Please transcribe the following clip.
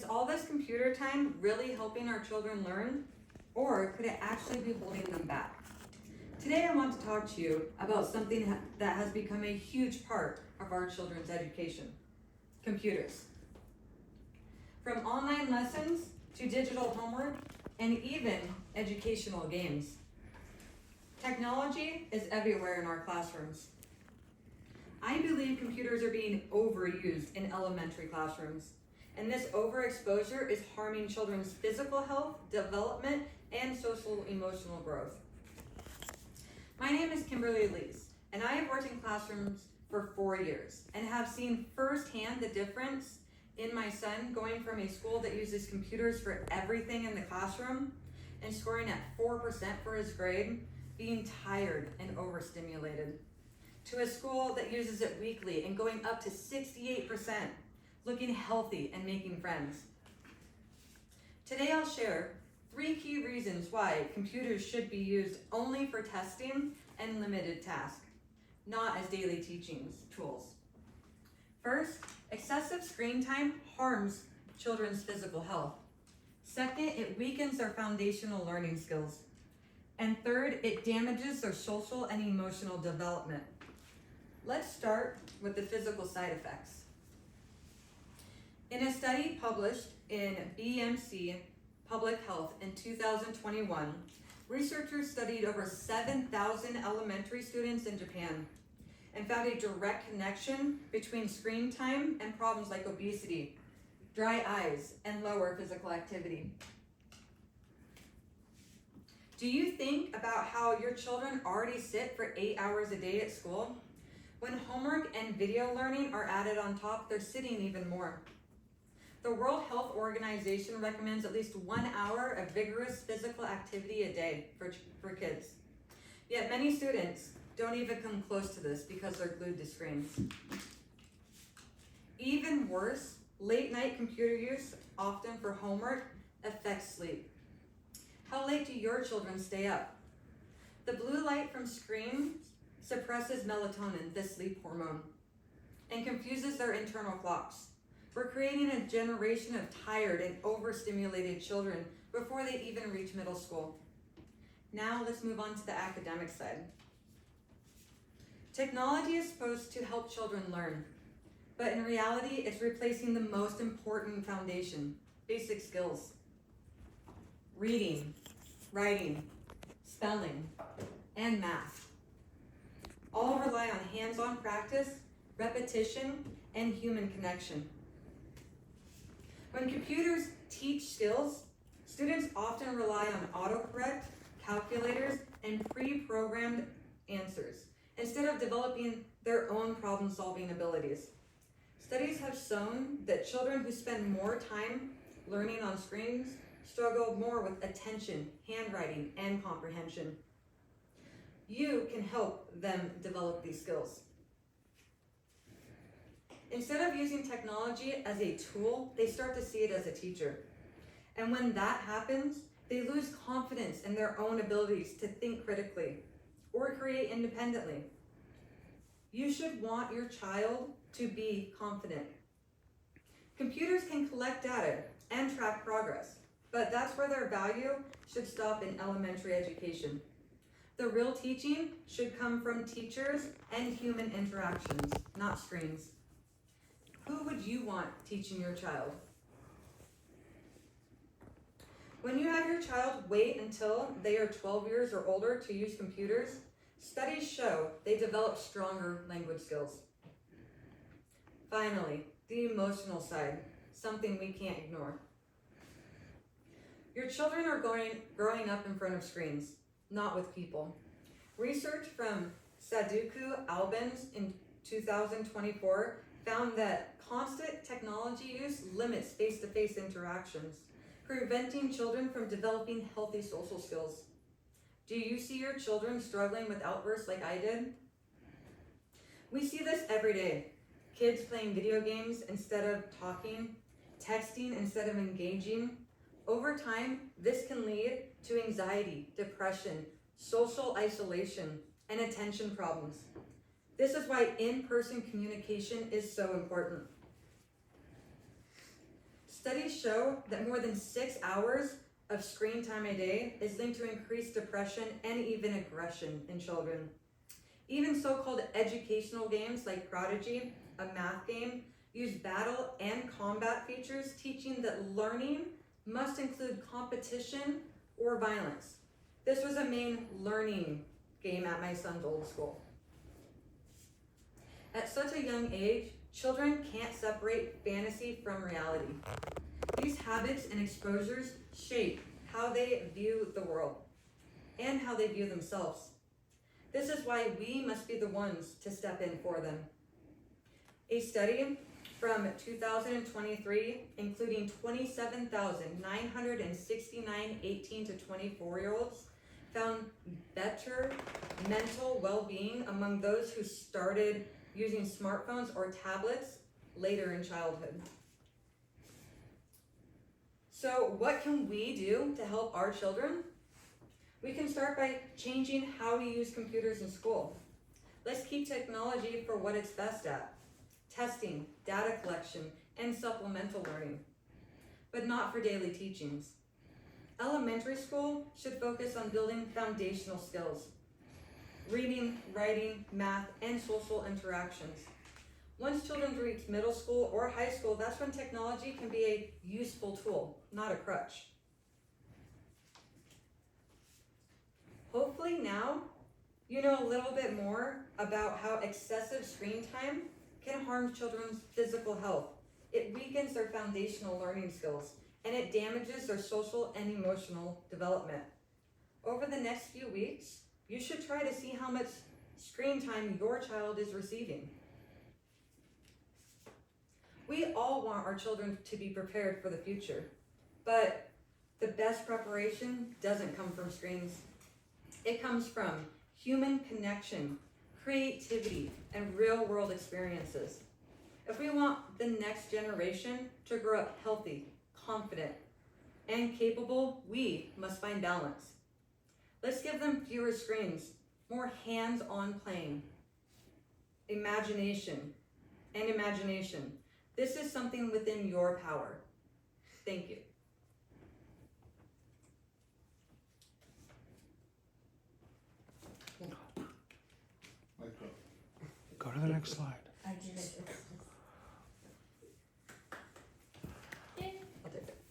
all this computer time really helping our children learn, or could it actually be holding them back? Today I want to talk to you about something that has become a huge part of our children's education: computers. From online lessons to digital homework and even educational games. Technology is everywhere in our classrooms. I believe computers are being overused in elementary classrooms, and this overexposure is harming children's physical health, development, and social emotional growth. My name is Kimberly Lees, and I have worked in classrooms for 4 years and have seen firsthand the difference in my son going from a school that uses computers for everything in the classroom and scoring at 4% for his grade, being tired and overstimulated, to a school that uses it weekly and going up to 68%, looking healthy and making friends. Today I'll share 3 key reasons why computers should be used only for testing and limited tasks, not as daily teaching tools. First, excessive screen time harms children's physical health. Second, it weakens their foundational learning skills. And third, it damages their social and emotional development. Let's start with the physical side effects. In a study published in BMC Public Health in 2021, researchers studied over 7,000 elementary students in Japan and found a direct connection between screen time and problems like obesity, dry eyes, and lower physical activity. Do you think about how your children already sit for 8 hours a day at school? When homework and video learning are added on top, they're sitting even more. The World Health Organization recommends at least 1 hour of vigorous physical activity a day for kids. Yet many students don't even come close to this because they're glued to screens. Even worse, late night computer use, often for homework, affects sleep. How late do your children stay up? The blue light from screens suppresses melatonin, the sleep hormone, and confuses their internal clocks. We're creating a generation of tired and overstimulated children before they even reach middle school. Now let's move on to the academic side. Technology is supposed to help children learn, but in reality, it's replacing the most important foundation: basic skills. Reading, writing, spelling, and math. All rely on hands-on practice, repetition, and human connection. When computers teach skills, students often rely on autocorrect, calculators, and pre-programmed answers, instead of developing their own problem-solving abilities. Studies have shown that children who spend more time learning on screens struggle more with attention, handwriting, and comprehension. You can help them develop these skills. Instead of using technology as a tool, they start to see it as a teacher. And when that happens, they lose confidence in their own abilities to think critically or create independently. You should want your child to be confident. Computers can collect data and track progress, but that's where their value should stop in elementary education. The real teaching should come from teachers and human interactions, not screens. Who would you want teaching your child? When you have your child wait until they are 12 years or older to use computers, studies show they develop stronger language skills. Finally, the emotional side, something we can't ignore. Your children are growing up in front of screens, not with people. Research from Saduku Albans in 2024 found that constant technology use limits face-to-face interactions, preventing children from developing healthy social skills. Do you see your children struggling with outbursts like I did? We see this every day. Kids playing video games instead of talking, texting instead of engaging. Over time, this can lead to anxiety, depression, social isolation, and attention problems. This is why in-person communication is so important. Studies show that more than 6 hours of screen time a day is linked to increased depression and even aggression in children. Even so-called educational games like Prodigy, a math game, use battle and combat features, teaching that learning must include competition or violence. This was a main learning game at my son's old school. At such a young age, children can't separate fantasy from reality. These habits and exposures shape how they view the world and how they view themselves. This is why we must be the ones to step in for them. A study from 2023, including 27,969 18 to 24-year-olds, found better mental well-being among those who started using smartphones or tablets later in childhood. So what can we do to help our children? We can start by changing how we use computers in school. Let's keep technology for what it's best at: testing, data collection, and supplemental learning, but not for daily teachings. Elementary school should focus on building foundational skills: reading, writing, math, and social interactions. Once children reach middle school or high school, that's when technology can be a useful tool, not a crutch. Hopefully now you know a little bit more about how excessive screen time can harm children's physical health. It weakens their foundational learning skills, and it damages their social and emotional development. Over the next few weeks, you should try to see how much screen time your child is receiving. We all want our children to be prepared for the future, but the best preparation doesn't come from screens. It comes from human connection, creativity, and real-world experiences. If we want the next generation to grow up healthy, confident, and capable, we must find balance. Let's give them fewer screens, more hands-on playing, imagination. This is something within your power. Thank you. Go to the next slide.